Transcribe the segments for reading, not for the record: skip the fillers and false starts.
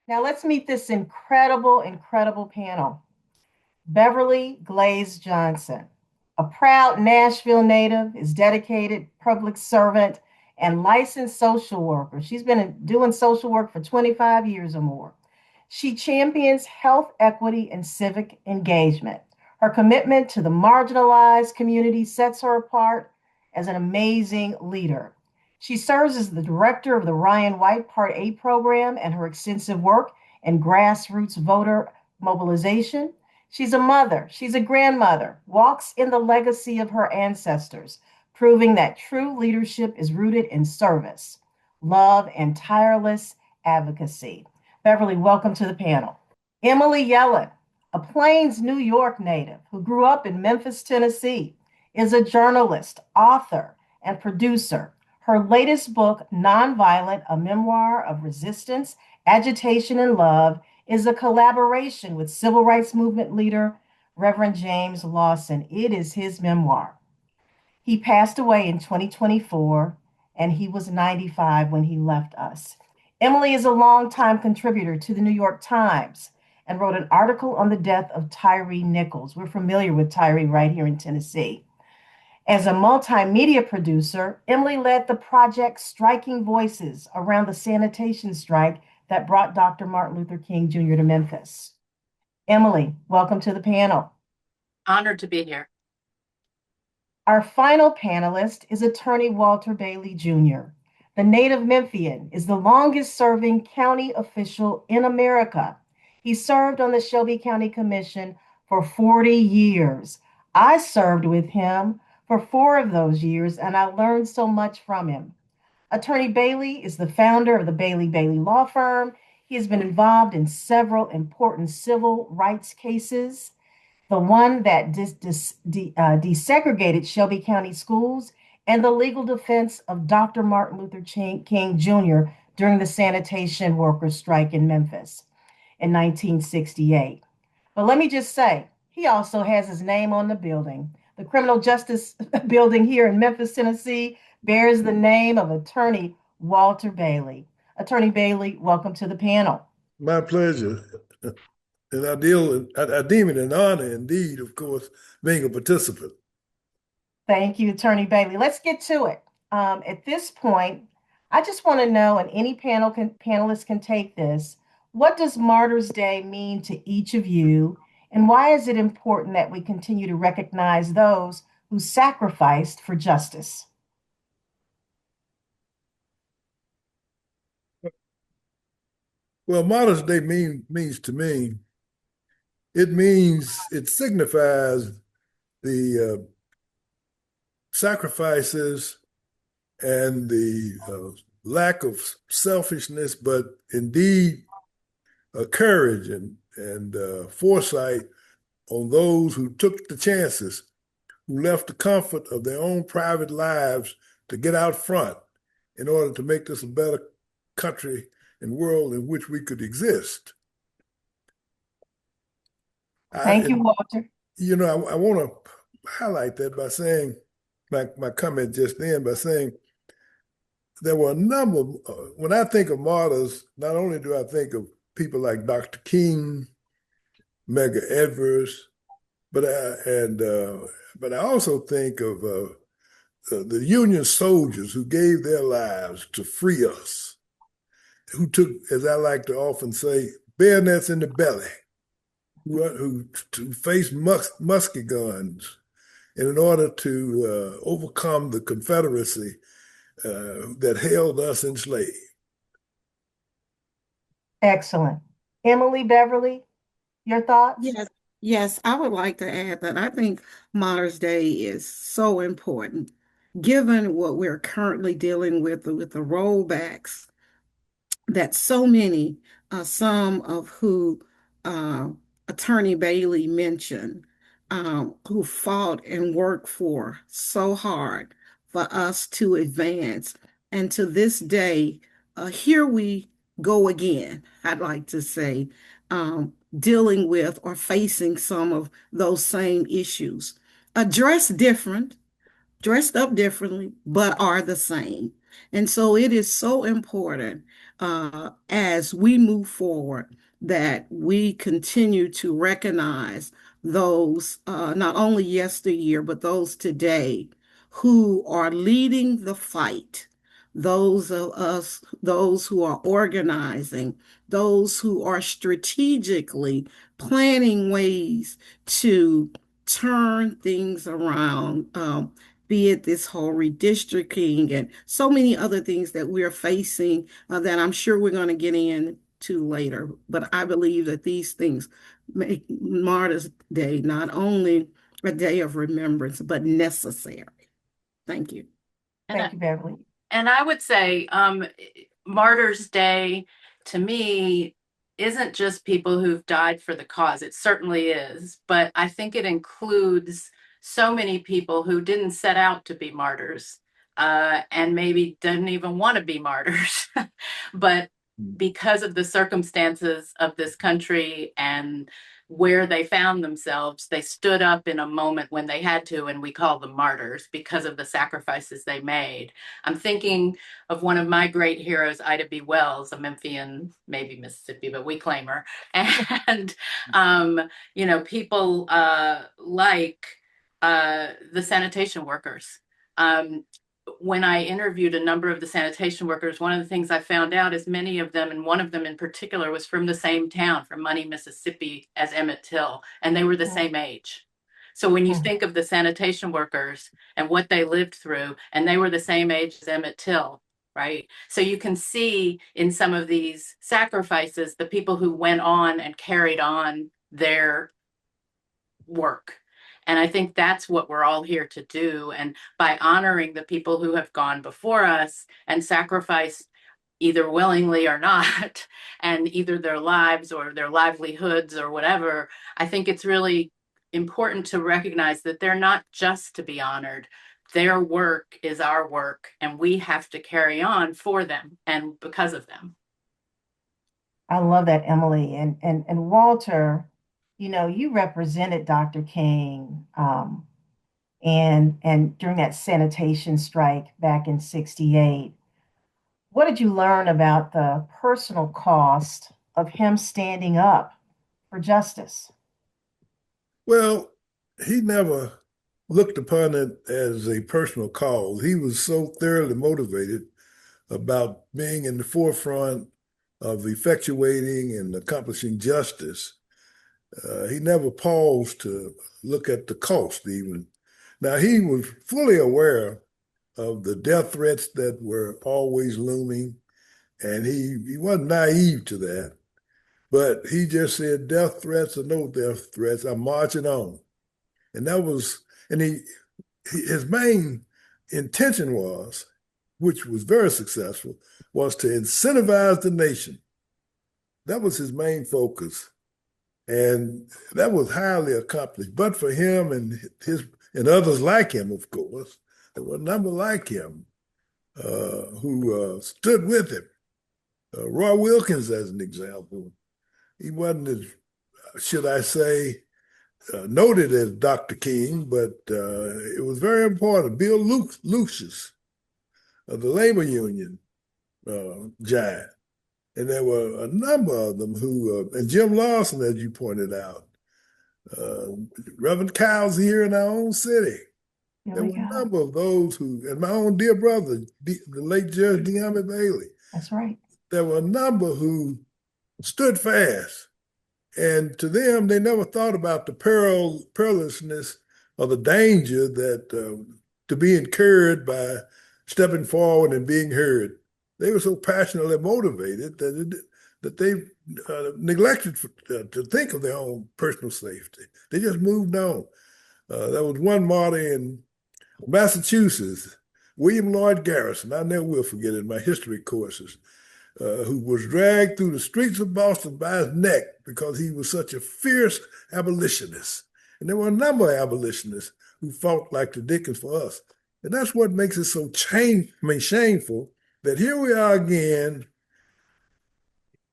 Now let's meet this incredible, incredible panel. Beverly Glaze-Johnson, a proud Nashville native, is dedicated public servant and licensed social worker. She's been doing social work for 25 years or more. She champions health equity and civic engagement. Her commitment to the marginalized community sets her apart as an amazing leader. She serves as the director of the Ryan White Part A program, and her extensive work in grassroots voter mobilization. She's a mother, she's a grandmother, walks in the legacy of her ancestors, proving that true leadership is rooted in service, love, and tireless advocacy. Beverly, welcome to the panel. Emily Yellin, a Plains, New York native who grew up in Memphis, Tennessee, is a journalist, author, and producer. Her latest book, Nonviolent, a memoir of resistance, agitation, and love, is a collaboration with civil rights movement leader Reverend James Lawson. It is his memoir. He passed away in 2024, and he was 95 when he left us. Emily is a longtime contributor to the New York Times and wrote an article on the death of Tyree Nichols. We're familiar with Tyree right here in Tennessee. As a multimedia producer, Emily led the project Striking Voices around the sanitation strike that brought Dr. Martin Luther King Jr. to Memphis. Emily, welcome to the panel. Honored to be here. Our final panelist is attorney Walter Bailey Jr. The native Memphian is the longest serving county official in America. He served on the Shelby County Commission for 40 years. I served with him for 4 of those years, and I learned so much from him. Attorney Bailey is the founder of the Bailey Law Firm. He has been involved in several important civil rights cases. The one that desegregated Shelby County schools, and the legal defense of Dr. Martin Luther King Jr. during the sanitation workers' strike in Memphis in 1968. But let me just say, he also has his name on the building. The criminal justice building here in Memphis, Tennessee, bears the name of attorney Walter Bailey. Attorney Bailey, welcome to the panel. My pleasure. And I deem it an honor indeed, of course, being a participant. Thank you, Attorney Bailey. Let's get to it. At this point, I just want to know, and any panelist can take this, what does Martyrs Day mean to each of you, and why is it important that we continue to recognize those who sacrificed for justice? Well, Martyrs Day means to me, it signifies the sacrifices and the lack of selfishness, but indeed courage and foresight on those who took the chances, who left the comfort of their own private lives to get out front in order to make this a better country and world in which we could exist. Thank you, Walter. I want to highlight that by saying, my comment just then, by saying there were a number of, when I think of martyrs, not only do I think of people like Dr. King, Medgar Evers, but I also think of the Union soldiers who gave their lives to free us, who took, as I like to often say, bayonets in the belly, who faced musket guns in order to overcome the Confederacy that held us enslaved. Excellent. Emily, Beverly, your thoughts? Yes, I would like to add that I think Mother's Day is so important, given what we're currently dealing with the rollbacks that so many, some of who Attorney Bailey mentioned, who fought and worked for so hard for us to advance. And to this day, here we go again, I'd like to say, dealing with or facing some of those same issues. Dressed up differently, but are the same. And so it is so important as we move forward, that we continue to recognize those, not only yesteryear, but those today who are leading the fight, those of us, those who are organizing, those who are strategically planning ways to turn things around, be it this whole redistricting and so many other things that we're facing, that I'm sure we're going to get into later. But I believe that these things make Martyrs Day not only a day of remembrance, but necessary. Thank you. And Thank you, Beverly. I would say Martyrs Day to me isn't just people who've died for the cause. It certainly is, but I think it includes so many people who didn't set out to be martyrs, and maybe didn't even want to be martyrs, but because of the circumstances of this country and where they found themselves, they stood up in a moment when they had to, and we call them martyrs because of the sacrifices they made. I'm thinking of one of my great heroes, Ida B. Wells, a Memphian, maybe Mississippi, but we claim her. And, people like the sanitation workers. When I interviewed a number of the sanitation workers, one of the things I found out is many of them, and one of them in particular, was from the same town, from Money, Mississippi, as Emmett Till, and they were the same age. So when you think of the sanitation workers and what they lived through, and they were the same age as Emmett Till, right? So you can see in some of these sacrifices, the people who went on and carried on their work. And I think that's what we're all here to do. And by honoring the people who have gone before us and sacrificed, either willingly or not, and either their lives or their livelihoods or whatever, I think it's really important to recognize that they're not just to be honored. Their work is our work, and we have to carry on for them and because of them. I love that, Emily. And Walter, you represented Dr. King, and during that sanitation strike back in '68. What did you learn about the personal cost of him standing up for justice? Well, he never looked upon it as a personal cause. He was so thoroughly motivated about being in the forefront of effectuating and accomplishing justice. He never paused to look at the cost, even. Now, he was fully aware of the death threats that were always looming, and he wasn't naive to that. But he just said, death threats or no death threats, I'm marching on. And that was, and his main intention was, which was very successful, was to incentivize the nation. That was his main focus. And that was highly accomplished. But for him and others like him, of course, there were a number like him who stood with him. Roy Wilkins, as an example, he wasn't as, should I say, noted as Dr. King, but it was very important. Bill Lucius of the labor union giant. And there were a number of them who, and Jim Lawson, as you pointed out, Reverend Kyle's here in our own city. There were a number of those who, and my own dear brother, the late Judge De'Ami Bailey. That's right. There were a number who stood fast. And to them, they never thought about the perilousness or the danger that to be incurred by stepping forward and being heard. They were so passionately motivated that they neglected to think of their own personal safety. They just moved on. There was one martyr in Massachusetts, William Lloyd Garrison. I never will forget it in my history courses. Who was dragged through the streets of Boston by his neck because he was such a fierce abolitionist. And there were a number of abolitionists who fought like the Dickens for us. And that's what makes it so shameful that here we are again,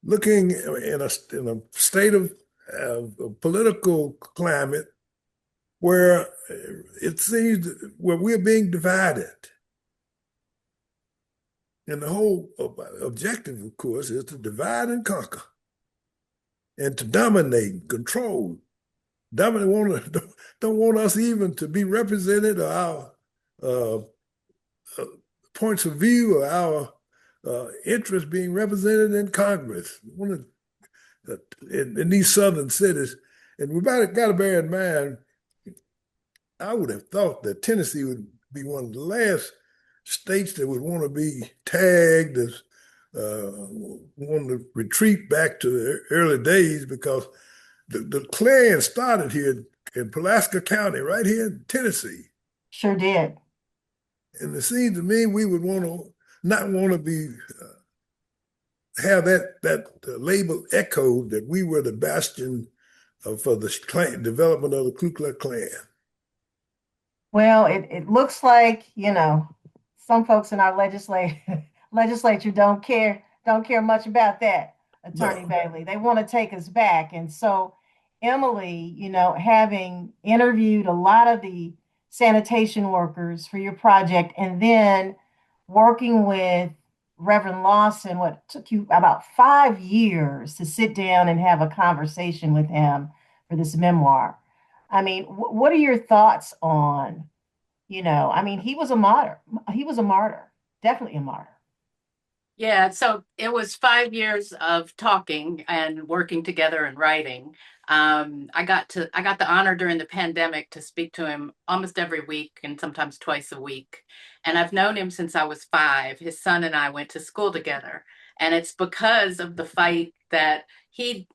looking in a state of political climate where it seems where we're being divided. And the whole objective, of course, is to divide and conquer and to dominate and control. Don't want us even to be represented, or our uh, uh, points of view, or our interests being represented in Congress. In these southern cities. And we got to bear in mind, I would have thought that Tennessee would be one of the last states that would want to be tagged as want to retreat back to the early days, because the Klan started here in Pulaski County, right here in Tennessee. Sure did. And it seems to me we would not want to be have that label echoed that we were the bastion for the development of the Ku Klux Klan. Well, it looks like, some folks in our legislature don't care much about that, Attorney No. Bailey. They want to take us back. And so, Emily, having interviewed a lot of the sanitation workers for your project, and then working with Reverend Lawson, what took you about 5 years to sit down and have a conversation with him for this memoir. I mean, what are your thoughts on, he was a martyr. He was a martyr, definitely a martyr. Yeah, so it was 5 years of talking and working together and writing. I got the honor during the pandemic to speak to him almost every week and sometimes twice a week. And I've known him since I was 5. His son and I went to school together. And it's because of the fight that he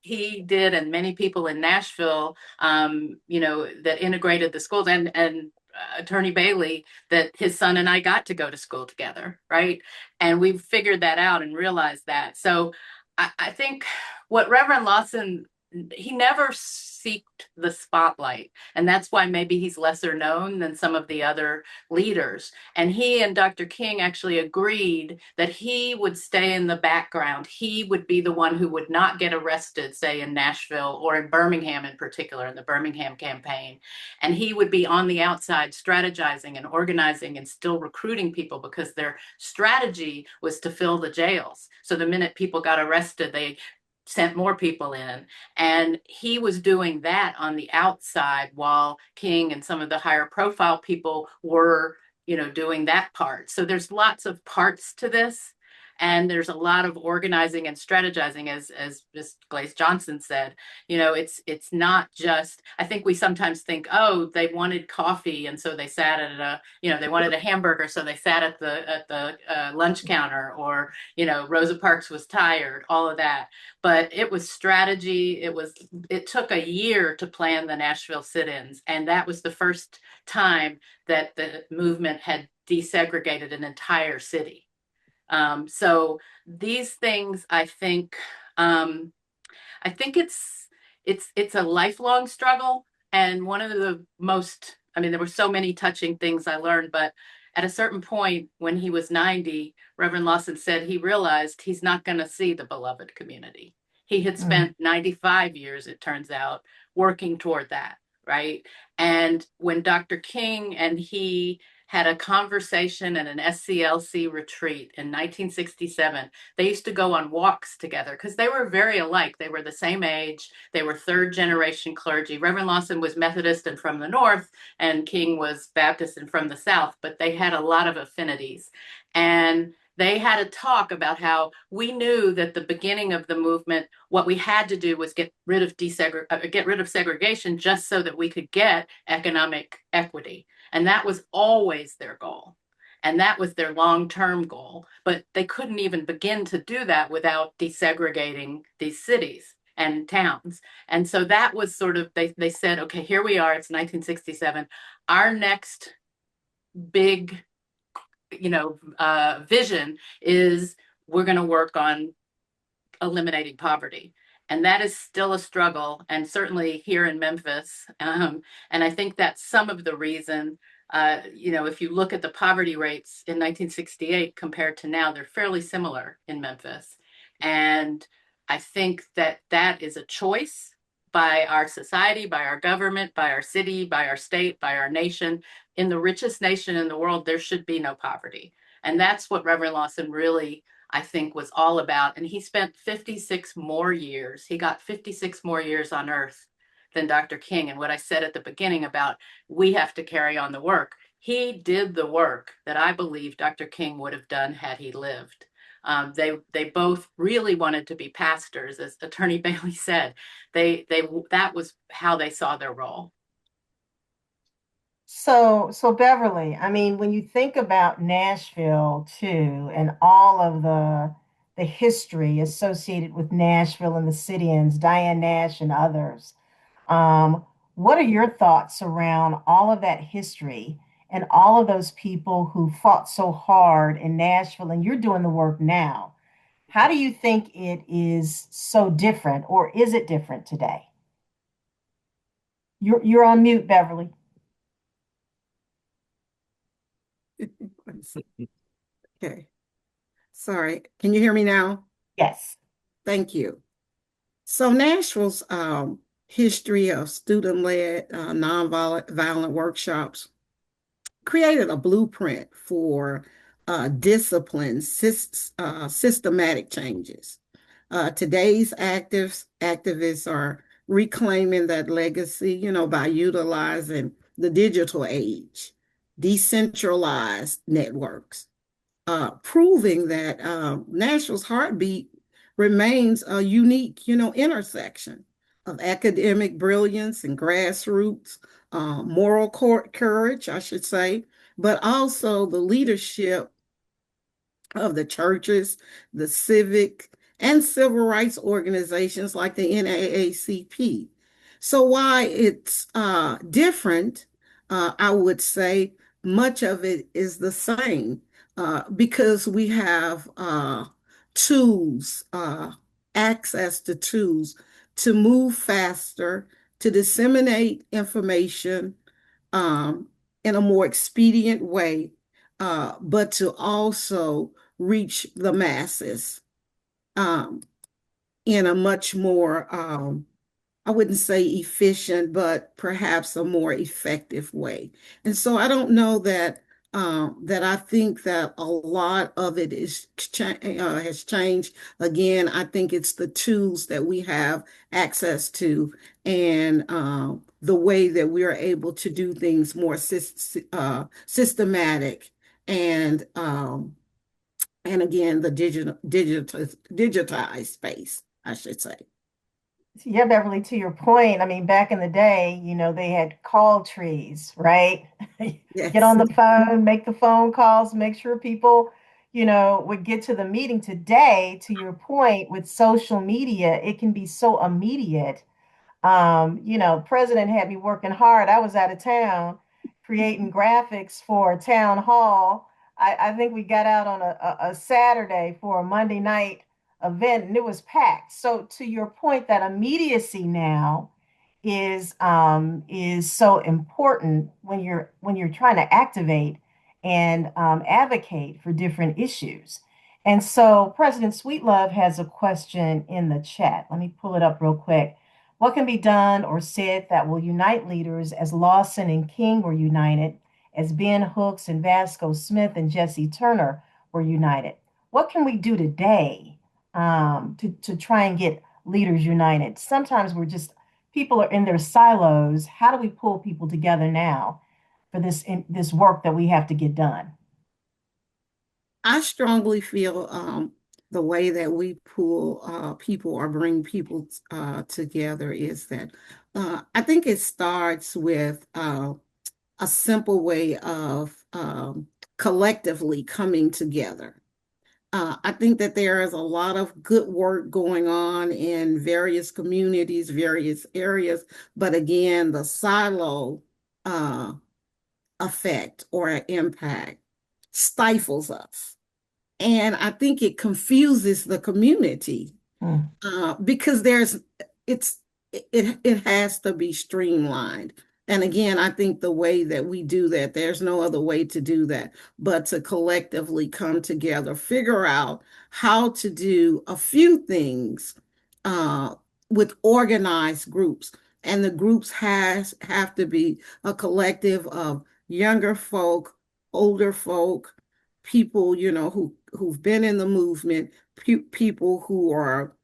did, and many people in Nashville, that integrated the schools, and Attorney Bailey, that his son and I got to go to school together, right? And we figured that out and realized that. So I think what Reverend Lawson, he never seeked the spotlight. And that's why maybe he's lesser known than some of the other leaders. And he and Dr. King actually agreed that he would stay in the background. He would be the one who would not get arrested, say in Nashville or in Birmingham in particular, in the Birmingham campaign. And he would be on the outside strategizing and organizing and still recruiting people, because their strategy was to fill the jails. So the minute people got arrested, they sent more people in. And he was doing that on the outside while King and some of the higher profile people were, doing that part. So there's lots of parts to this. And there's a lot of organizing and strategizing, as Ms. Glaze-Johnson said. It's not just, I think we sometimes think, oh, they wanted coffee, and so they sat at they wanted a hamburger, so they sat at the lunch counter, or, Rosa Parks was tired, all of that. But it was strategy. It took a year to plan the Nashville sit-ins, and that was the first time that the movement had desegregated an entire city. So these things, I think it's a lifelong struggle. And one of the most, there were so many touching things I learned, but at a certain point when he was 90, Reverend Lawson said he realized he's not going to see the beloved community. He had spent 95 years, it turns out, working toward that, right? And when Dr. King and he had a conversation at an SCLC retreat in 1967. They used to go on walks together because they were very alike. They were the same age. They were third generation clergy. Reverend Lawson was Methodist and from the North, and King was Baptist and from the South, but they had a lot of affinities. And they had a talk about how we knew that the beginning of the movement, what we had to do was get rid of segregation just so that we could get economic equity. And that was always their goal. And that was their long-term goal. But they couldn't even begin to do that without desegregating these cities and towns. And so that was sort of, they said, okay, here we are, it's 1967. Our next big, vision is we're going to work on eliminating poverty. And that is still a struggle, and certainly here in Memphis. And I think that's some of the reason, if you look at the poverty rates in 1968 compared to now, they're fairly similar in Memphis. And I think that is a choice by our society, by our government, by our city, by our state, by our nation. In the richest nation in the world, there should be no poverty. And that's what Reverend Lawson really, I think, was all about. And he spent 56 more years. He got 56 more years on earth than Dr. King. And what I said at the beginning about we have to carry on the work, he did the work that I believe Dr. King would have done had he lived. They both really wanted to be pastors, as Attorney Bailey said. That was how they saw their role. So Beverly, I mean, when you think about Nashville too, and all of the history associated with Nashville and the sit-ins, Diane Nash and others, um, what are your thoughts around all of that history and all of those people who fought so hard in Nashville, and you're doing the work now? How do you think it is so different, or is it different today? You're on mute, Beverly. Okay. Sorry. Can you hear me now? Yes. Thank you. So Nashville's history of student-led nonviolent workshops created a blueprint for systematic changes. Today's activists are reclaiming that legacy, by utilizing the digital age, decentralized networks, proving that Nashville's heartbeat remains a unique, intersection of academic brilliance and grassroots moral courage, I should say, but also the leadership of the churches, the civic and civil rights organizations like the NAACP. So why it's different, I would say much of it is the same because we have tools, access to tools to move faster, to disseminate information in a more expedient way, but to also reach the masses um, in a much more, I wouldn't say efficient, but perhaps a more effective way. And so I don't know that I think that a lot of it has changed. Again, I think it's the tools that we have access to and the way that we are able to do things more systematic and again the digitized space, I should say. Yeah, Beverly, to your point, I mean, back in the day, they had call trees, right? Get Yes. on the phone, make the phone calls, make sure people, would get to the meeting. Today, to your point, with social media, it can be so immediate. President had me working hard. I was out of town creating graphics for a town hall. I think we got out on a Saturday for a Monday night event and it was packed. So to your point, that immediacy now is so important when you're trying to activate and advocate for different issues. And so President Sweetlove has a question in the chat. Let me pull it up real quick. What can be done or said that will unite leaders as Lawson and King were united, as Ben Hooks and Vasco Smith and Jesse Turner were united? What can we do today to try and get leaders united? Sometimes people are in their silos. How do we pull people together now for this work that we have to get done? I strongly feel the way that we pull people or bring people together is that I think it starts with a simple way of collectively coming together. I think that there is a lot of good work going on in various communities, various areas, but again, the silo uh, effect or impact stifles us. And I think it confuses the community because it has to be streamlined. And again, I think the way that we do that, there's no other way to do that but to collectively come together, figure out how to do a few things with organized groups. And the groups have to be a collective of younger folk, older folk, people, who've been in the movement, people who are,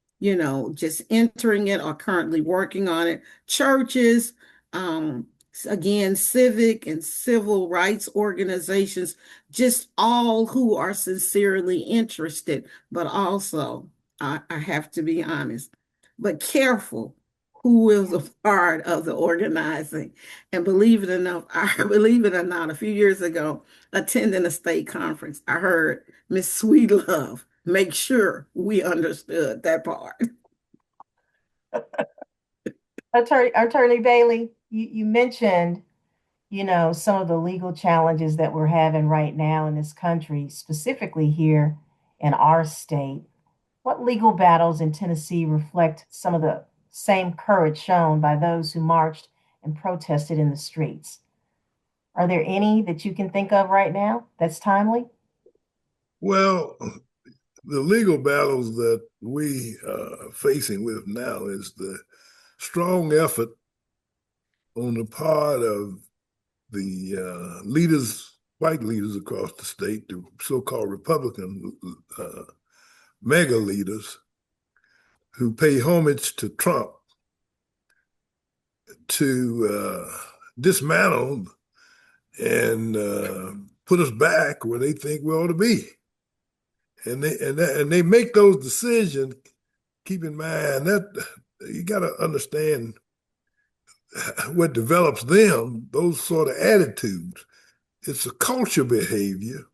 just entering it or currently working on it, churches, um, again, civic and civil rights organizations, just all who are sincerely interested, but also, I have to be honest, but careful who is a part of the organizing. And believe it or not, a few years ago, attending a state conference, I heard Miss Sweetlove make sure we understood that part. Attorney Bailey, you mentioned, some of the legal challenges that we're having right now in this country, specifically here in our state. What legal battles in Tennessee reflect some of the same courage shown by those who marched and protested in the streets? Are there any that you can think of right now that's timely? Well, the legal battles that we are facing with now is the strong effort on the part of the white leaders across the state, the so-called Republican mega leaders who pay homage to Trump to dismantle and put us back where they think we ought to be. And they make those decisions. Keep in mind that you got to understand what develops them, those sort of attitudes. It's a culture behavior.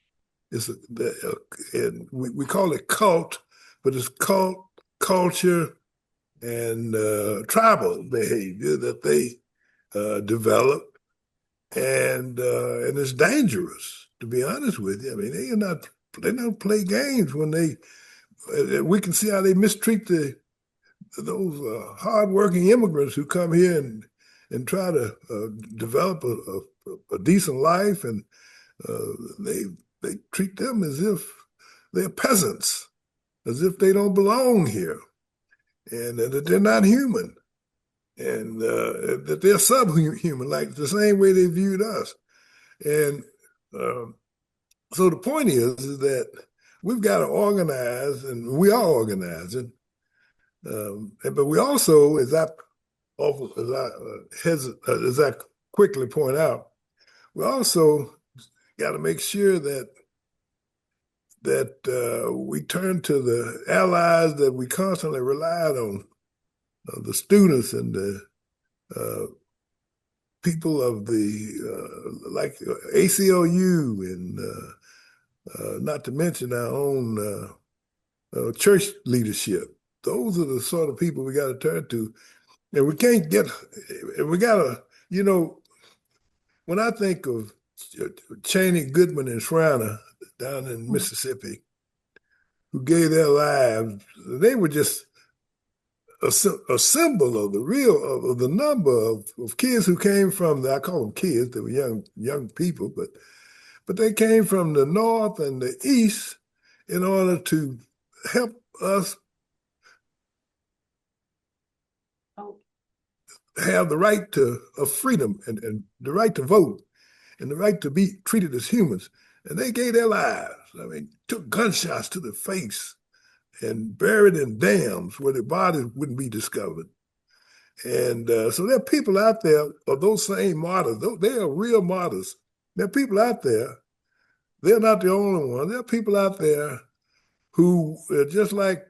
And we call it cult, but it's cult, culture, and tribal behavior that they develop, and it's dangerous. To be honest with you, I mean they don't play games when we can see how they mistreat those hardworking immigrants who come here and try to develop a decent life, and they treat them as if they're peasants, as if they don't belong here, and that they're not human, and that they're subhuman, like the same way they viewed us. And so the point is that we've got to organize, and we are organizing. But we also, as I quickly point out, we also got to make sure that we turn to the allies that we constantly relied on, the students and the people of the like ACLU, and not to mention our own church leadership. Those are the sort of people we got to turn to. And we got to, when I think of Cheney, Goodman, and Shriner down in Mississippi, who gave their lives, they were just a symbol of the number of kids who came from I call them kids, they were young people, but they came from the north and the east in order to help us have the right of freedom, and the right to vote, and the right to be treated as humans. And they gave their lives. I mean, took gunshots to the face and buried in dams where their bodies wouldn't be discovered. And so there are people out there of those same martyrs. They are real martyrs. There are people out there. They're not the only ones. There are people out there who are just like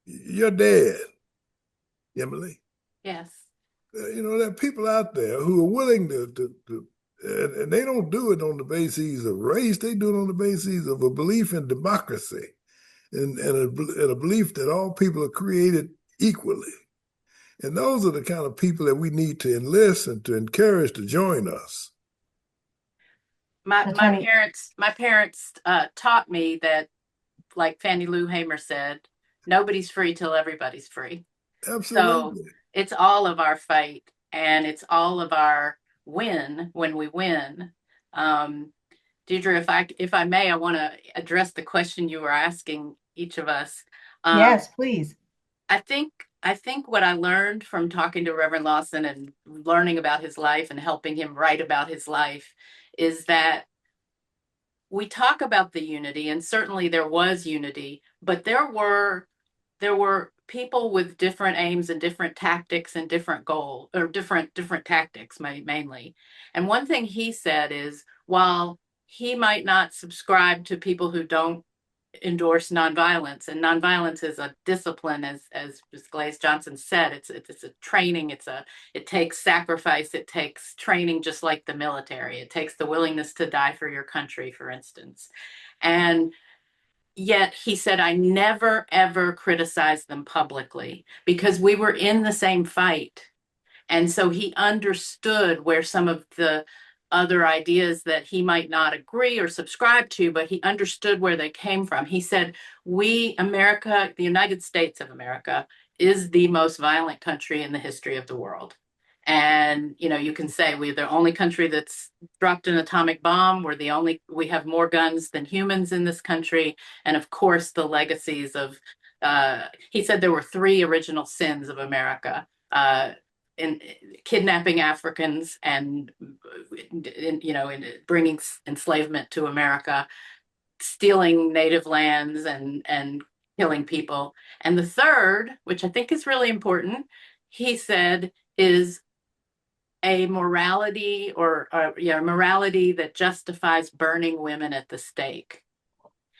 your dad, Emily. Yes. There are people out there who are willing to and they don't do it on the basis of race. They do it on the basis of a belief in democracy, and a belief that all people are created equally. And those are the kind of people that we need to enlist and to encourage to join us. My parents taught me that, like Fannie Lou Hamer said, nobody's free till everybody's free. Absolutely. So it's all of our fight, and it's all of our win when we win. Deidre, if I may, I want to address the question you were asking each of us. Yes, please. I think what I learned from talking to Reverend Lawson and learning about his life and helping him write about his life is that we talk about the unity, and certainly there was unity, but there were people with different aims and different tactics and different goals, or different tactics mainly. And one thing he said is, while he might not subscribe to people who don't endorse nonviolence, and nonviolence is a discipline, as Ms. Glaze-Johnson said, it's a training, it takes sacrifice, it takes training, just like the military. It takes the willingness to die for your country, for instance. And yet he said, I never ever criticized them publicly because we were in the same fight. And so he understood where some of the other ideas that he might not agree or subscribe to, but he understood where they came from. He said, America, the United States of America, is the most violent country in the history of the world. And, you can say we're the only country that's dropped an atomic bomb. We have more guns than humans in this country. And of course, the legacies of, he said there were three original sins of America. In kidnapping Africans and in bringing enslavement to America, stealing native lands and killing people. And the third, which I think is really important, he said, is a morality morality that justifies burning women at the stake.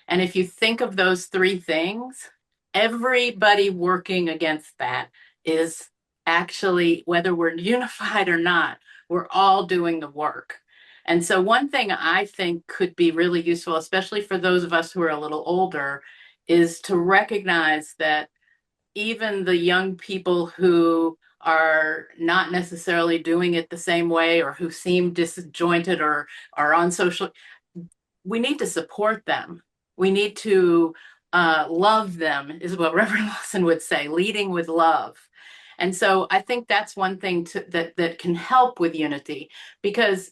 And if you think of those three things, everybody working against that is actually, whether we're unified or not, we're all doing the work. And so one thing I think could be really useful, especially for those of us who are a little older, is to recognize that even the young people who are not necessarily doing it the same way, or who seem disjointed or are on social, we need to support them. We need to love them, is what Reverend Lawson would say, leading with love. And so I think that's one thing that can help with unity, because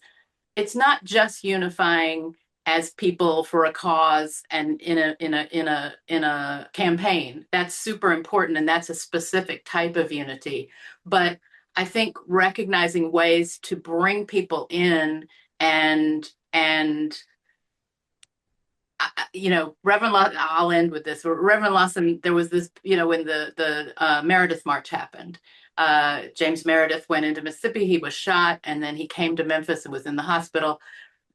it's not just unifying as people for a cause and in a campaign. That's super important, and that's a specific type of unity. But I think recognizing ways to bring people in and Reverend Lawson, I'll end with this. Reverend Lawson, there was this, when the Meredith March happened, James Meredith went into Mississippi, he was shot, and then he came to Memphis and was in the hospital.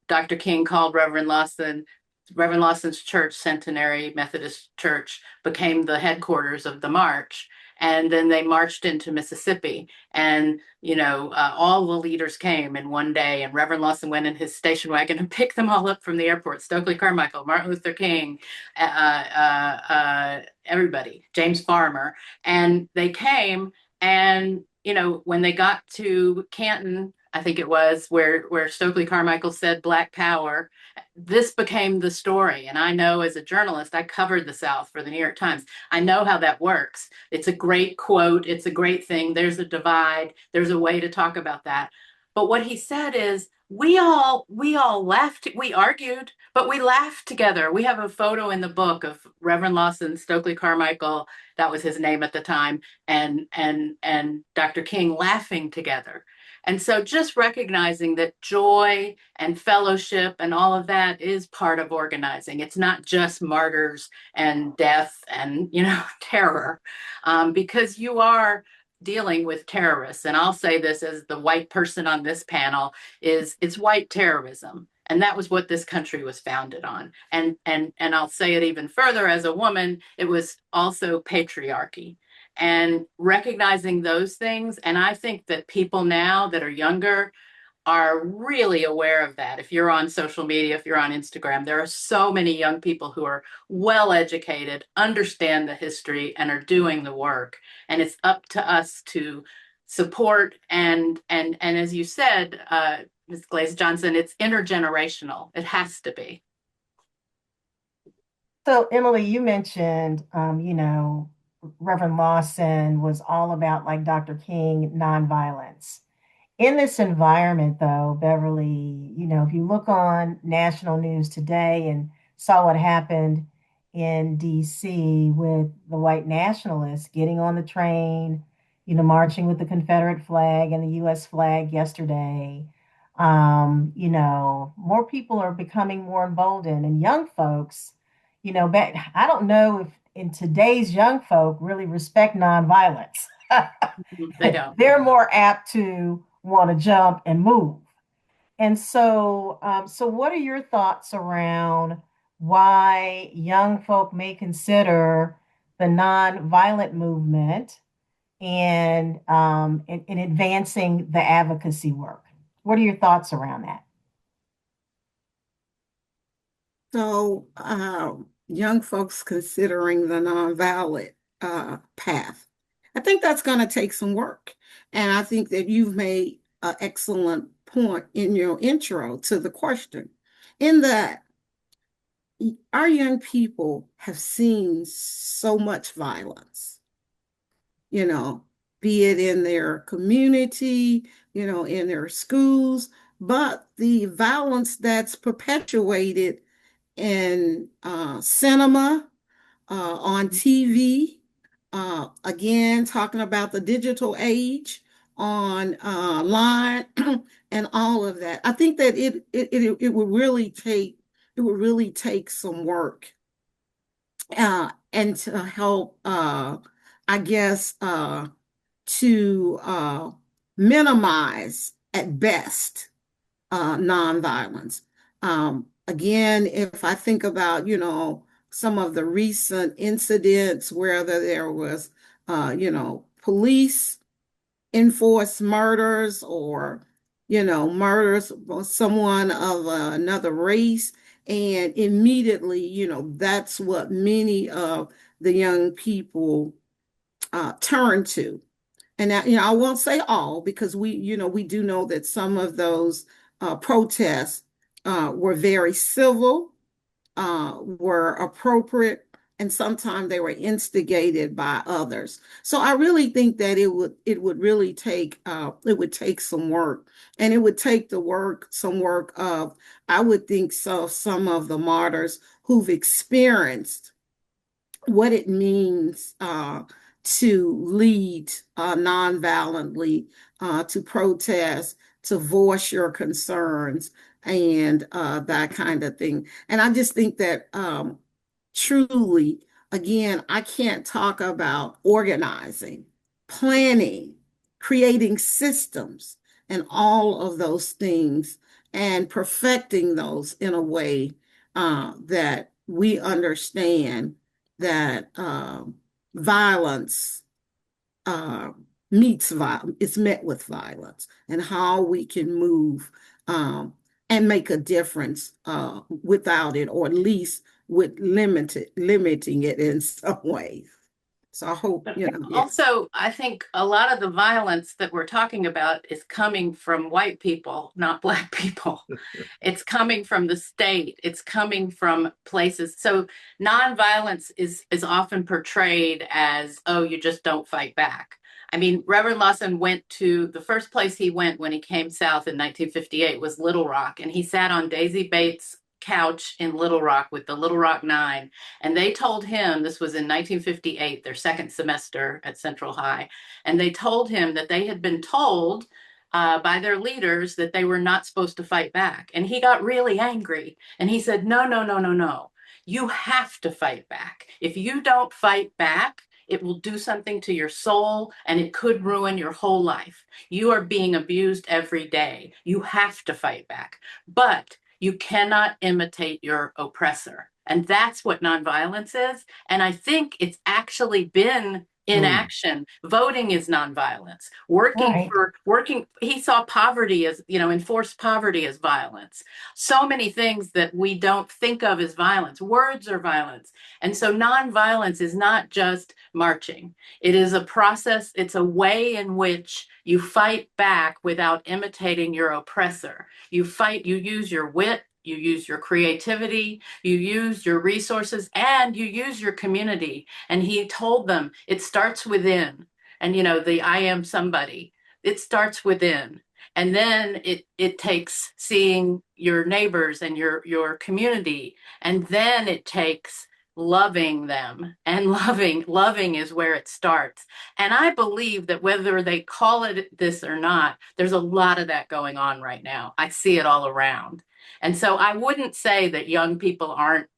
Dr. King called Reverend Lawson. Reverend Lawson's church, Centenary Methodist Church, became the headquarters of the march. And then they marched into Mississippi, and all the leaders came in one day. And Reverend Lawson went in his station wagon and picked them all up from the airport: Stokely Carmichael, Martin Luther King, everybody, James Farmer, and they came. And when they got to Canton, I think it was, where Stokely Carmichael said Black Power, this became the story. And I know, as a journalist, I covered the South for the New York Times. I know how that works. It's a great quote. It's a great thing. There's a divide. There's a way to talk about that. But what he said is, we all laughed, we argued, but we laughed together. We have a photo in the book of Reverend Lawson, Stokely Carmichael, that was his name at the time, and Dr. King laughing together. And so just recognizing that joy and fellowship and all of that is part of organizing. It's not just martyrs and death and, terror, because you are dealing with terrorists. And I'll say this as the white person on this panel, it's white terrorism. And that was what this country was founded on. And I'll say it even further, as a woman, it was also patriarchy. And recognizing those things. And I think that people now that are younger are really aware of that. If you're on social media, if you're on Instagram, there are so many young people who are well educated, understand the history, and are doing the work. And it's up to us to support and as you said, Ms. Glaze-Johnson, it's intergenerational. It has to be. So, Emily, you mentioned, Reverend Lawson was all about, like Dr. King, nonviolence. In this environment, though, Beverly, if you look on national news today and saw what happened in DC with the white nationalists getting on the train, marching with the Confederate flag and the US flag yesterday, More people are becoming more emboldened, and young folks, I don't know if in today's young folk really respect nonviolence. They don't. They're more apt to want to jump and move. And so what are your thoughts around why young folk may consider the nonviolent movement and in advancing the advocacy work? What are your thoughts around that? So, young folks considering the nonviolent path, I think that's going to take some work. And I think that you've made an excellent point in your intro to the question, in that our young people have seen so much violence, you know, be it in their community, in their schools, but the violence that's perpetuated in cinema, on TV, again, talking about the digital age, on line, and all of that. I think that it would really take some work, and to help, I guess, to minimize at best nonviolence. Again, if I think about, some of the recent incidents, whether there was, police enforced murders, or, murders of someone of another race, and immediately, that's what many of the young people turn to. And that, I won't say all, because we do know that some of those protests were very civil, were appropriate, and sometimes they were instigated by others. So I really think that it would really take some work, and it would take some work of, I would think, so some of the martyrs who've experienced what it means to lead nonviolently, to protest, to voice your concerns, and that kind of thing. And I just think that, truly, again, I can't talk about organizing, planning, creating systems, and all of those things, and perfecting those in a way that we understand that violence uh, meets violence, it's met with violence, and how we can move, and make a difference without it, or at least with limiting it in some ways. So I hope, But yeah. also, I think a lot of the violence that we're talking about is coming from white people, not Black people. It's coming from the state. It's coming from places. So nonviolence is often portrayed as, oh, you just don't fight back. I mean, Reverend Lawson went to the first place he went when he came south in 1958 was Little Rock, and he sat on Daisy Bates' couch in Little Rock with the Little Rock Nine. And they told him, this was in 1958, their second semester at Central High, and they told him that they had been told by their leaders that they were not supposed to fight back. And he got really angry. And he said, no, no, no, no, no. You have to fight back. If you don't fight back, it will do something to your soul, and it could ruin your whole life. You are being abused every day. You have to fight back. But you cannot imitate your oppressor. And that's what nonviolence is. And I think it's actually been in action. Voting is nonviolence. Right. Working, he saw poverty as, enforced poverty as violence. So many things that we don't think of as violence. Words are violence. And so nonviolence is not just marching. It is a process, it's a way in which you fight back without imitating your oppressor. You fight, you use your wit, you use your creativity, you use your resources, and you use your community. And he told them it starts within. And the I am somebody, it starts within. And then it takes seeing your neighbors and your community. And then it takes loving them, and loving is where it starts. And I believe that whether they call it this or not, there's a lot of that going on right now. I see it all around. And so I wouldn't say that young people aren't.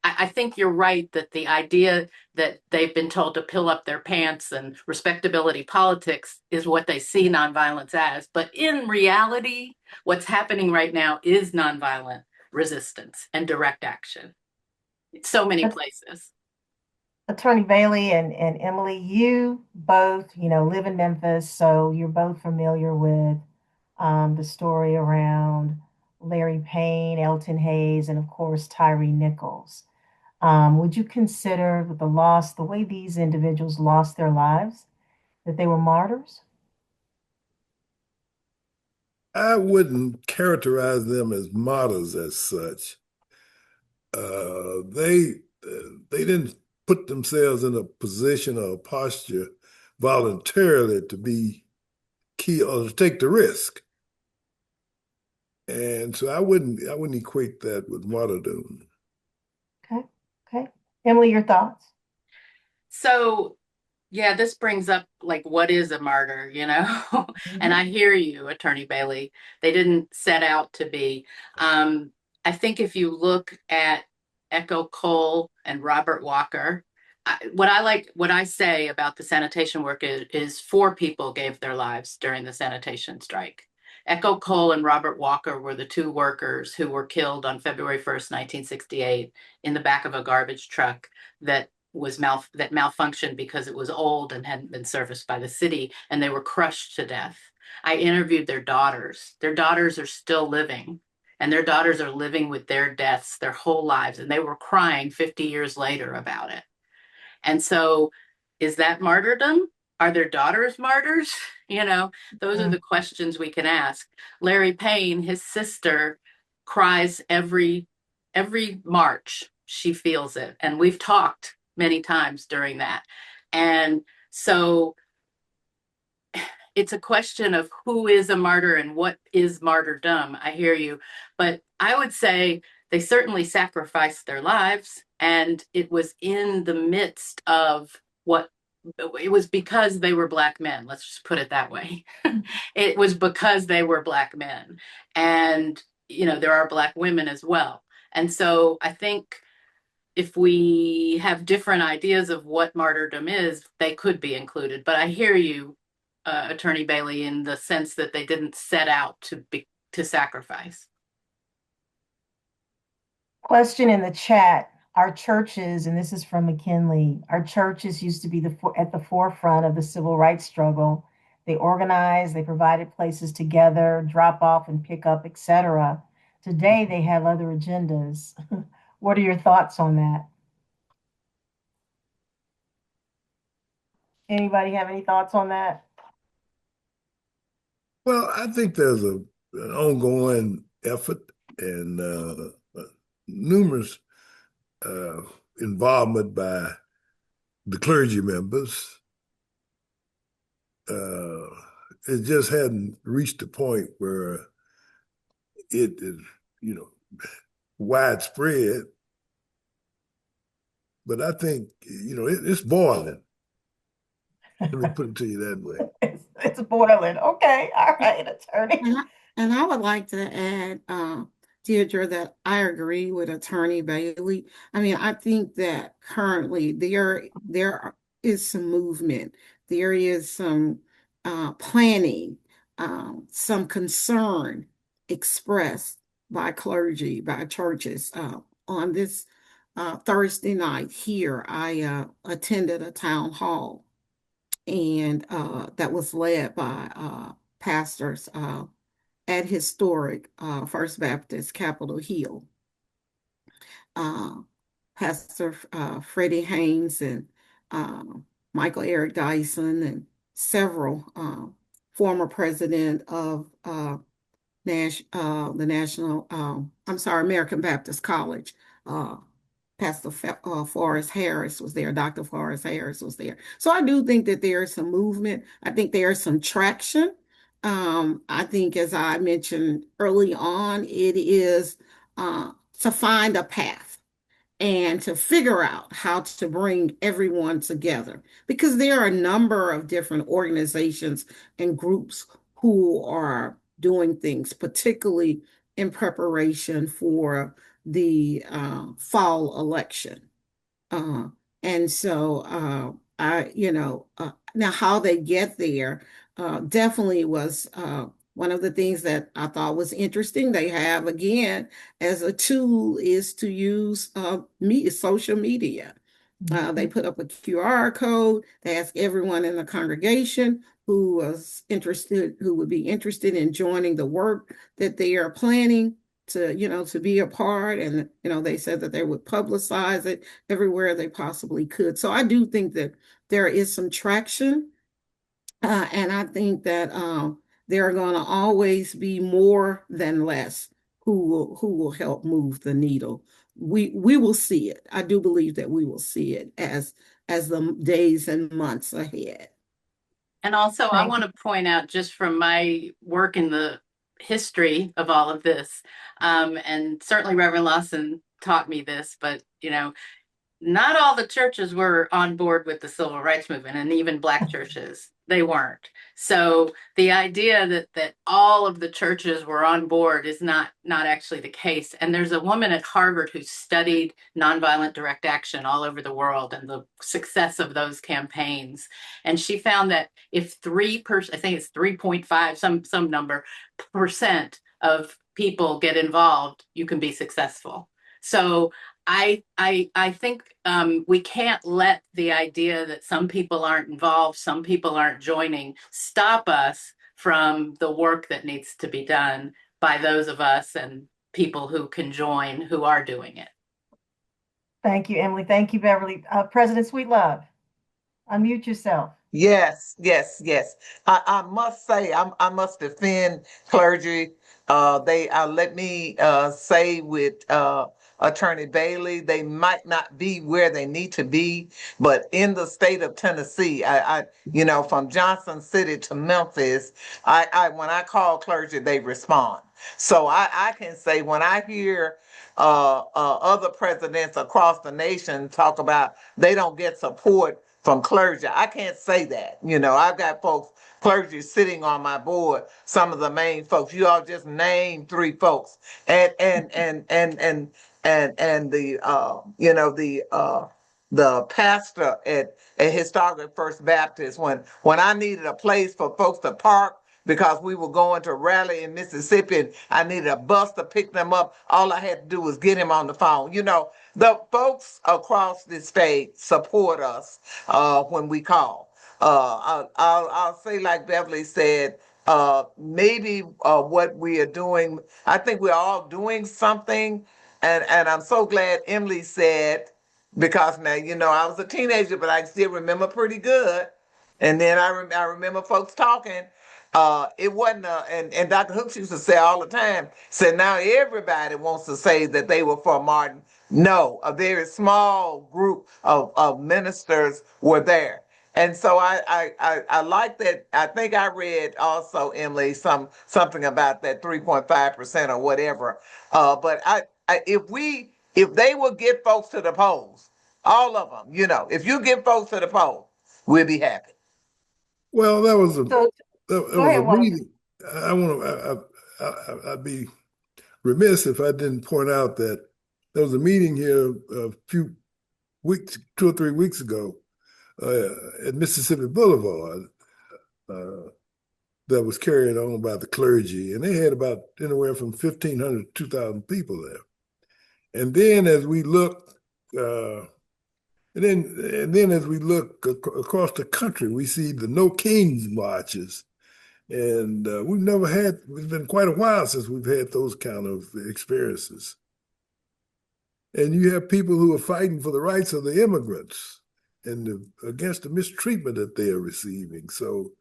I think you're right that the idea that they've been told to pill up their pants and respectability politics is what they see nonviolence as. But in reality, what's happening right now is nonviolent resistance and direct action. So many places. Attorney Bailey and Emily, you both, live in Memphis, so you're both familiar with the story around Larry Payne, Elton Hayes, and of course Tyree Nichols. Would you consider with the way these individuals lost their lives, that they were martyrs? I wouldn't characterize them as martyrs as such. They didn't put themselves in a position or a posture voluntarily to be key or to take the risk. And so I wouldn't equate that with martyrdom. Okay, okay. Emily, your thoughts? So, yeah, this brings up like what is a martyr, you know? And Mhm. I hear you, Attorney Bailey. They didn't set out to be. I think if you look at Echo Cole and Robert Walker, what I say about the sanitation work is four people gave their lives during the sanitation strike. Echo Cole and Robert Walker were the two workers who were killed on February 1st, 1968, in the back of a garbage truck that that malfunctioned because it was old and hadn't been serviced by the city, and they were crushed to death. I interviewed their daughters. Their daughters are still living, and their daughters are living with their deaths their whole lives, and they were crying 50 years later about it. And so, is that martyrdom? Are their daughters martyrs? You know, those are Mm. the questions we can ask. Larry Payne, his sister, cries every March. She feels it, and we've talked many times during that. And so it's a question of who is a martyr and what is martyrdom. I hear you, but I would say they certainly sacrificed their lives, and it was in the midst of what it was because they were Black men. Let's just put it that way. It was because they were Black men, and there are Black women as well. And so I think if we have different ideas of what martyrdom is, they could be included. But I hear you, Attorney Bailey, in the sense that they didn't set out to sacrifice. Question in the chat. Our churches, and this is from McKinley, our churches used to be at the forefront of the civil rights struggle. They organized, they provided places to gather, drop off and pick up, etc. Today, they have other agendas. What are your thoughts on that? Anybody have any thoughts on that? Well, I think there's an ongoing effort and numerous uh, involvement by the clergy members. Uh, it just hadn't reached a point where it is, you know, widespread. But I think, it's boiling. Let me put it to you that way. It's boiling. Okay. All right, attorney. And I would like to add, Deidre, that I agree with Attorney Bailey. I mean, I think that currently there is some movement, there is some planning, some concern expressed by clergy, by churches. On this Thursday night here, I attended a town hall, and that was led by pastors at historic First Baptist Capitol Hill. Uh, Pastor Freddie Haynes and uh, Michael Eric Dyson and several former president of the National, I'm sorry, American Baptist College. Uh, Pastor Forrest Harris was there. Dr. Forrest Harris was there. So I do think that there is some movement. I think there is some traction. I think, as I mentioned early on, it is to find a path. and to figure out how to bring everyone together, because there are a number of different organizations and groups who are doing things, particularly in preparation for the fall election. Uh, and so now how they get there definitely was one of the things that I thought was interesting. They have, again, as a tool is to use social media. They put up a QR code. They ask everyone in the congregation who would be interested in joining the work that they are planning to be a part. And, they said that they would publicize it everywhere they possibly could. So I do think that there is some traction. And I think that there are going to always be more than less who will help move the needle. We will see it. I do believe that we will see it as the days and months ahead. And also, I Thank want to point out, just from my work in the history of all of this, and certainly Reverend Lawson taught me this, but not all the churches were on board with the civil rights movement, and even Black churches, they weren't. So the idea that all of the churches were on board is not actually the case. And there's a woman at Harvard who studied nonviolent direct action all over the world and the success of those campaigns. And she found that if I think it's 3.5, some number percent of people get involved, you can be successful. So I think we can't let the idea that some people aren't involved, some people aren't joining, stop us from the work that needs to be done by those of us and people who can join, who are doing it. Thank you, Emily. Thank you, Beverly. President Sweetlove, unmute yourself. Yes, yes, yes. I must say, I must defend clergy. They let me say with Attorney Bailey, they might not be where they need to be, but in the state of Tennessee, from Johnson City to Memphis, when I call clergy, they respond. So I can say when I hear other presidents across the nation talk about they don't get support from clergy, I can't say that. I've got clergy sitting on my board, some of the main folks. You all just name 3 folks. And the pastor at Historic First Baptist, when I needed a place for folks to park because we were going to rally in Mississippi and I needed a bus to pick them up, all I had to do was get him on the phone. The folks across the state support us when we call. I'll say, like Beverly said, maybe what we are doing, I think we're all doing something. And I'm so glad Emily said, because now, I was a teenager, but I still remember pretty good. And then I remember folks talking. It wasn't, and Dr. Hooks used to say all the time, said now everybody wants to say that they were for Martin. No, a very small group of ministers were there. And so I like that. I think I read also, Emily, something about that 3.5% or whatever. But if they will get folks to the polls, all of them, if you get folks to the poll, we'll be happy. Well, that was a So that go was ahead, a Walter. meeting. I'd be remiss if I didn't point out that there was a meeting here a few weeks, 2 or 3 weeks ago, at Mississippi Boulevard, that was carried on by the clergy, and they had about anywhere from 1,500 to 2,000 people there. And then as we look, across the country, we see the No Kings marches. And it's been quite a while since we've had those kind of experiences. And you have people who are fighting for the rights of the immigrants and against the mistreatment that they are receiving. So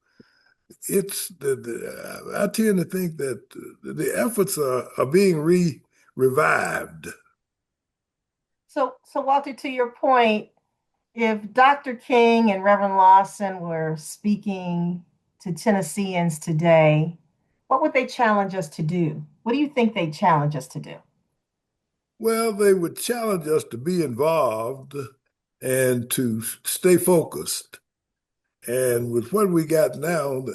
I tend to think that the efforts are being revived. So Walter, to your point, if Dr. King and Reverend Lawson were speaking to Tennesseans today, what would they challenge us to do? What do you think they challenge us to do? Well, they would challenge us to be involved and to stay focused. And with what we got now,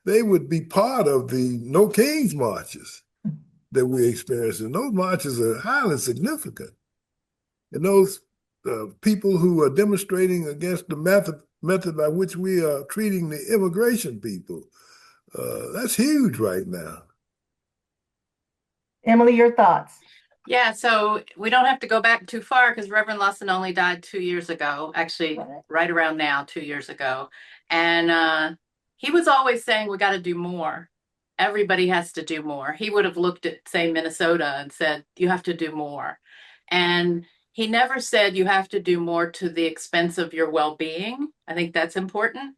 they would be part of the No Kings marches that we experience. And those marches are highly significant. And those people who are demonstrating against the method by which we are treating the immigration people, that's huge right now. Emily, your thoughts? Yeah, so we don't have to go back too far because Reverend Lawson only died 2 years ago, actually, right around now, 2 years ago. And he was always saying, we got to do more. Everybody has to do more. He would have looked at, say, Minnesota and said, you have to do more. And he never said you have to do more to the expense of your well-being. I think that's important.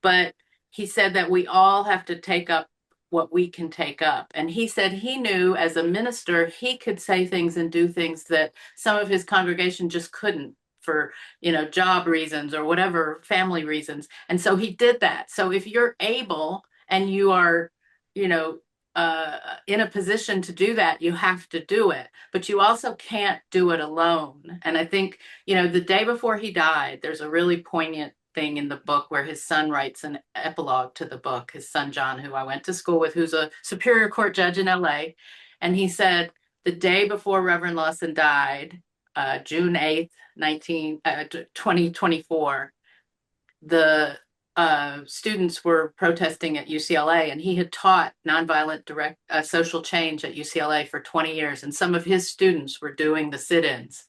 But he said that we all have to take up what we can take up. And he said he knew as a minister, he could say things and do things that some of his congregation just couldn't for, job reasons or whatever, family reasons. And so he did that. So if you're able and you are, in a position to do that, you have to do it, but you also can't do it alone. And I think, the day before he died, there's a really poignant thing in the book where his son writes an epilogue to the book, his son John, who I went to school with, who's a Superior Court judge in LA. And he said the day before Reverend Lawson died, June 8th, 2024, the students were protesting at UCLA, and he had taught nonviolent direct social change at UCLA for 20 years. And some of his students were doing the sit-ins.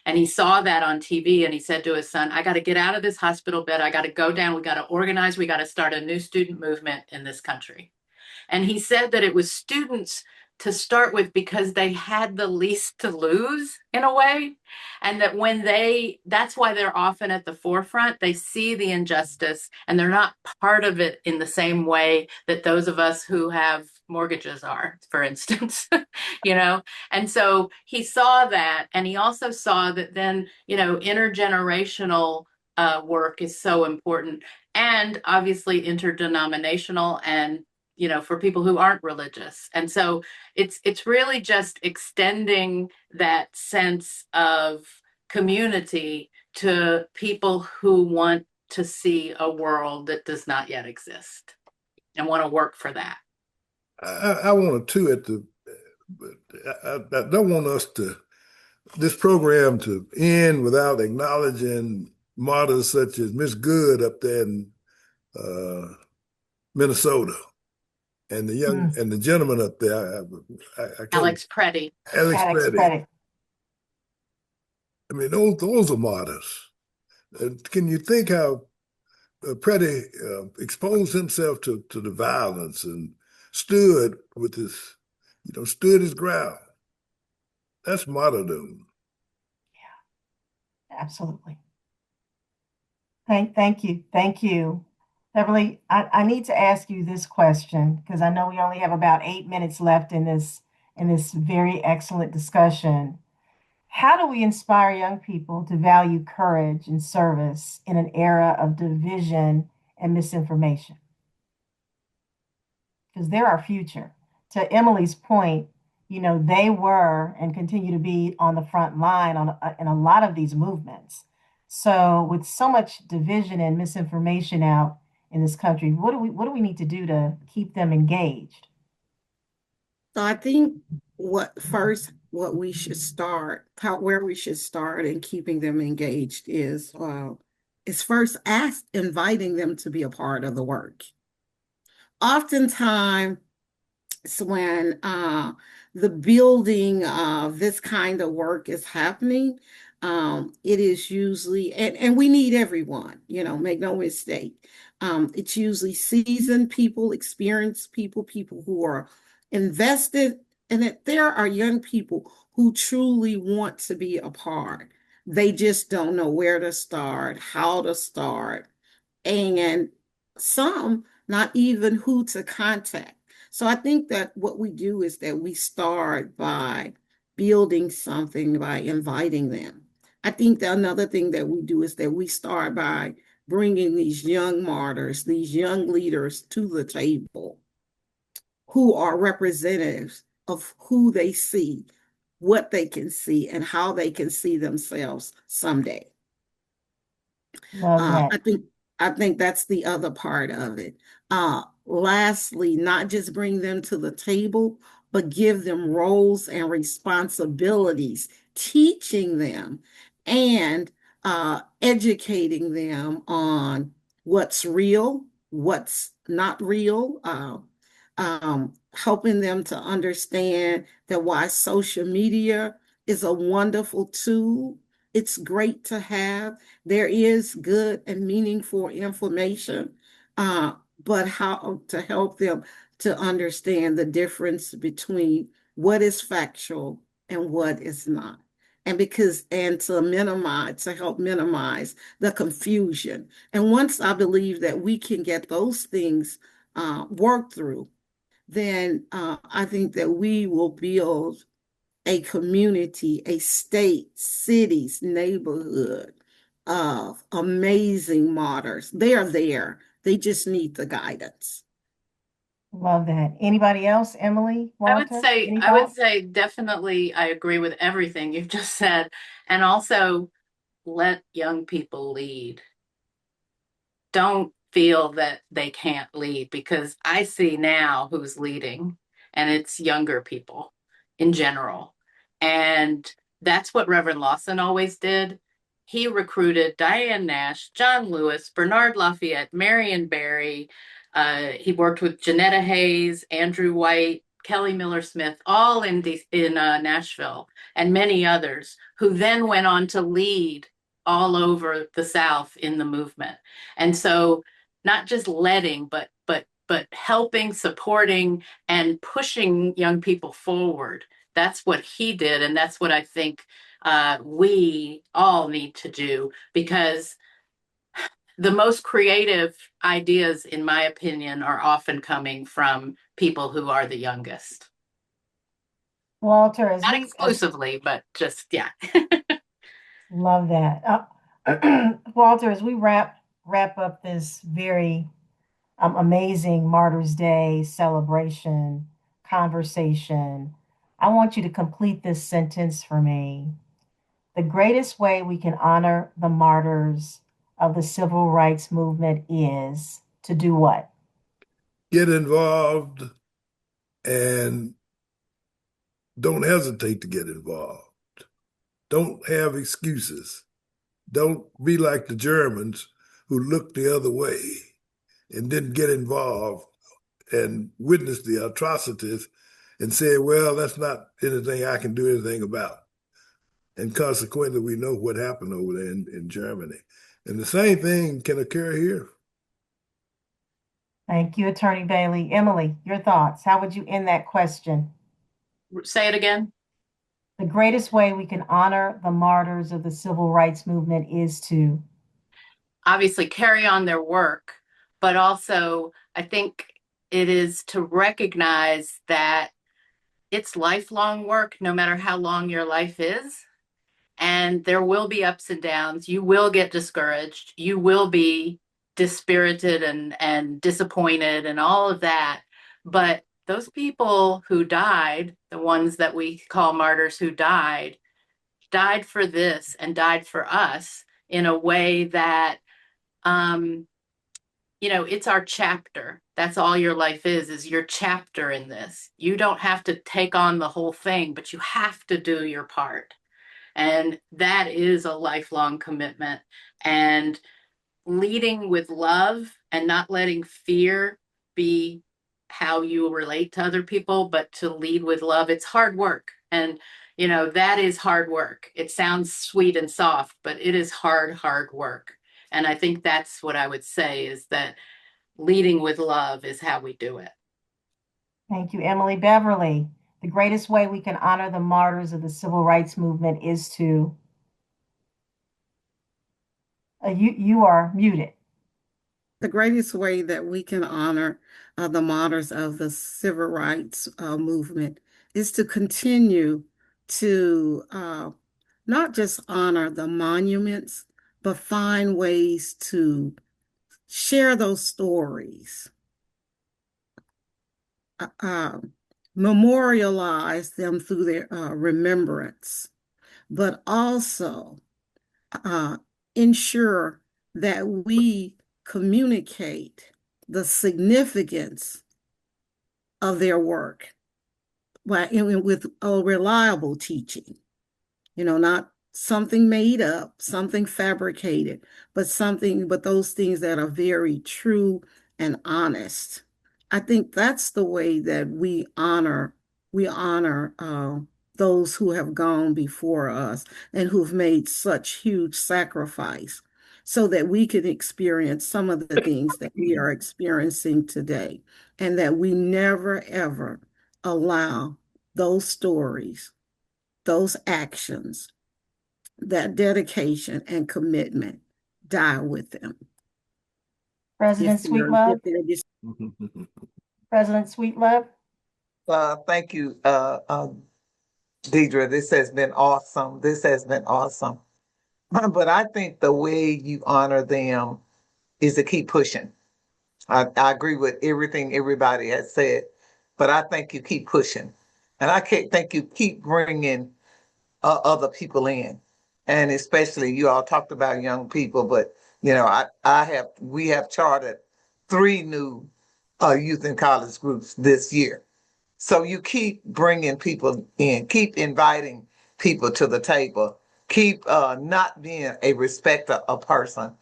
And he saw that on TV, and he said to his son, I got to get out of this hospital bed. I got to go down. We got to organize. We got to start a new student movement in this country. And he said that it was students to start with because they had the least to lose in a way. And that that's why they're often at the forefront. They see the injustice and they're not part of it in the same way that those of us who have mortgages are, for instance, And so he saw that, and he also saw that then, intergenerational work is so important, and obviously interdenominational, and for people who aren't religious. And so it's really just extending that sense of community to people who want to see a world that does not yet exist and want to work for that. I want to I don't want this program to end without acknowledging martyrs such as Miss Good up there in Minnesota. And the gentleman up there, Alex Preddy. Alex Preddy. I mean, those are martyrs. Can you think how Preddy exposed himself to the violence and stood his ground? That's martyrdom. Yeah, absolutely. Thank you. Beverly, I need to ask you this question because I know we only have about 8 minutes left in this very excellent discussion. How do we inspire young people to value courage and service in an era of division and misinformation? Because they're our future. To Emily's point, they were and continue to be on the front line in a lot of these movements. So with so much division and misinformation out in this country, what do we need to do to keep them engaged? So I think where we should start in keeping them engaged is first inviting them to be a part of the work. Oftentimes, when the building of this kind of work is happening, it is usually, and we need everyone, make no mistake. It's usually seasoned people, experienced people who are invested, and that there are young people who truly want to be a part. They just don't know where to start, how to start, and some not even who to contact. So I think that what we do is that we start by building something, by inviting them. I think that another thing that we do is that we start by bringing these young martyrs, these young leaders to the table who are representatives of who they see what they can see and how they can see themselves someday. Love that. I think that's the other part of it. Lastly, not just bring them to the table, but give them roles and responsibilities, teaching them and educating them on what's real, what's not real, helping them to understand that why social media is a wonderful tool. It's great to have. There is good and meaningful information, but how to help them to understand the difference between what is factual and what is not. And to help minimize the confusion. And once I believe that we can get those things worked through, then I think that we will build a community, a state, cities, neighborhood of amazing martyrs. They are there. They just need the guidance. Love that. Anybody else? Emily, I would Walter, say, any I would thoughts? say definitely I agree with everything you've just said. And also let young people lead. Don't feel that they can't lead, because I see now who's leading, and it's younger people in general. And that's what Reverend Lawson always did. He recruited Diane Nash, John Lewis, Bernard Lafayette, Marion Barry. He worked with Janetta Hayes, Andrew White, Kelly Miller Smith, all in Nashville, and many others who then went on to lead all over the South in the movement. And so not just letting, but helping, supporting, and pushing young people forward. That's what he did, and that's what I think we all need to do, because the most creative ideas, in my opinion, are often coming from people who are the youngest. Walter, Not exclusively, but just, yeah. love that. Walter, as we wrap up this very amazing Martyrs Day celebration conversation, I want you to complete this sentence for me. The greatest way we can honor the martyrs of the civil rights movement is to do what? Get involved and don't hesitate to get involved. Don't have excuses. Don't be like the Germans who looked the other way and didn't get involved and witness the atrocities and say, well, that's not anything I can do anything about. And consequently, we know what happened over there in Germany. And the same thing can occur here. Thank you, Attorney Bailey. Emily, your thoughts. How would you end that question? Say it again. The greatest way we can honor the martyrs of the civil rights movement is to Obviously carry on their work, but also I think it is to recognize that it's lifelong work, no matter how long your life is. And there will be ups and downs. You will get discouraged. You will be dispirited and disappointed and all of that. But those people who died, the ones that we call martyrs who died for this and died for us in a way that um, it's our chapter. That's all your life is your chapter in this. You don't have to take on the whole thing, but you have to do your part. And that is a lifelong commitment. And leading with love and not letting fear be how you relate to other people, but to lead with love. It's hard work. And, that is hard work. It sounds sweet and soft, but it is hard work. And I think that's what I would say, is that leading with love is how we do it. thank you, Emily. Beverly. The greatest way we can honor the martyrs of the civil rights movement is to you are muted. The greatest way that we can honor the martyrs of the civil rights movement is to continue to not just honor the monuments, but find ways to share those stories, uh, um, memorialize them through their remembrance, but also ensure that we communicate the significance of their work with a reliable teaching, not something made up, something fabricated, but those things that are very true and honest. I think that's the way that we honor those who have gone before us and who've made such huge sacrifice so that we can experience some of the things that we are experiencing today, and that we never ever allow those stories, those actions, that dedication and commitment die with them. President Sweetlove? President Sweetlove? Thank you, Deidre. This has been awesome. This has been awesome. But I think the way you honor them is to keep pushing. I agree with everything everybody has said, but I think you keep pushing. And I think you keep bringing other people in. And especially you all talked about young people, but we have chartered 3 new youth and college groups this year. So you keep bringing people in, keep inviting people to the table, keep not being a respecter of person.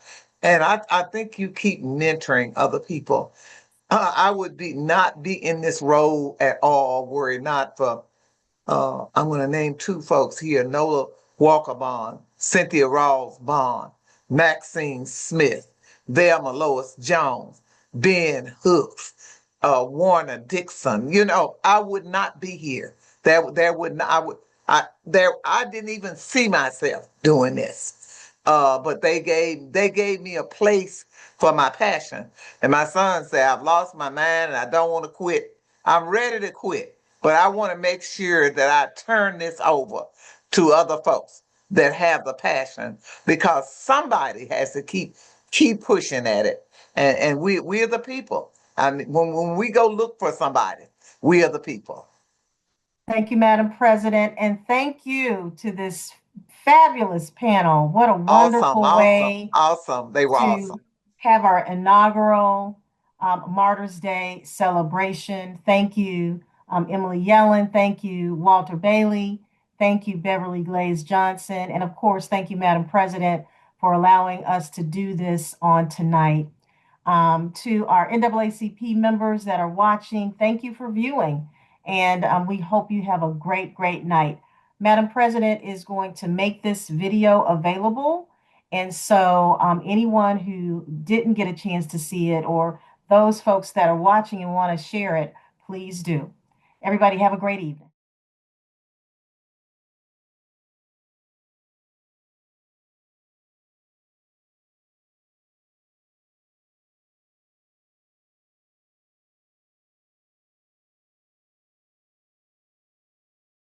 And I think you keep mentoring other people. I would not be in this role at all were it not for, I'm going to name 2 folks here, Nola Walker Bond, Cynthia Rawls Bond, Maxine Smith, Velma Lois Jones, Ben Hooks, Warner Dixon. I would not be here. There would not. I didn't even see myself doing this. But they gave me a place for my passion. And my son said, "I've lost my mind and I don't want to quit. I'm ready to quit, but I want to make sure that I turn this over to other folks that have the passion, because somebody has to keep pushing at it. And we're the people. I mean, when we go look for somebody, we are the people." Thank you, Madam President, and thank you to this fabulous panel. What a wonderful way Awesome. They were to awesome. have our inaugural Martyrs Day celebration. Thank you, Emily Yellin. Thank you, Walter Bailey. Thank you, Beverly Glaze-Johnson. And of course, thank you, Madam President, for allowing us to do this on tonight. To our NAACP members that are watching, thank you for viewing. And we hope you have a great, great night. Madam President is going to make this video available. And so anyone who didn't get a chance to see it, or those folks that are watching and want to share it, please do. Everybody have a great evening.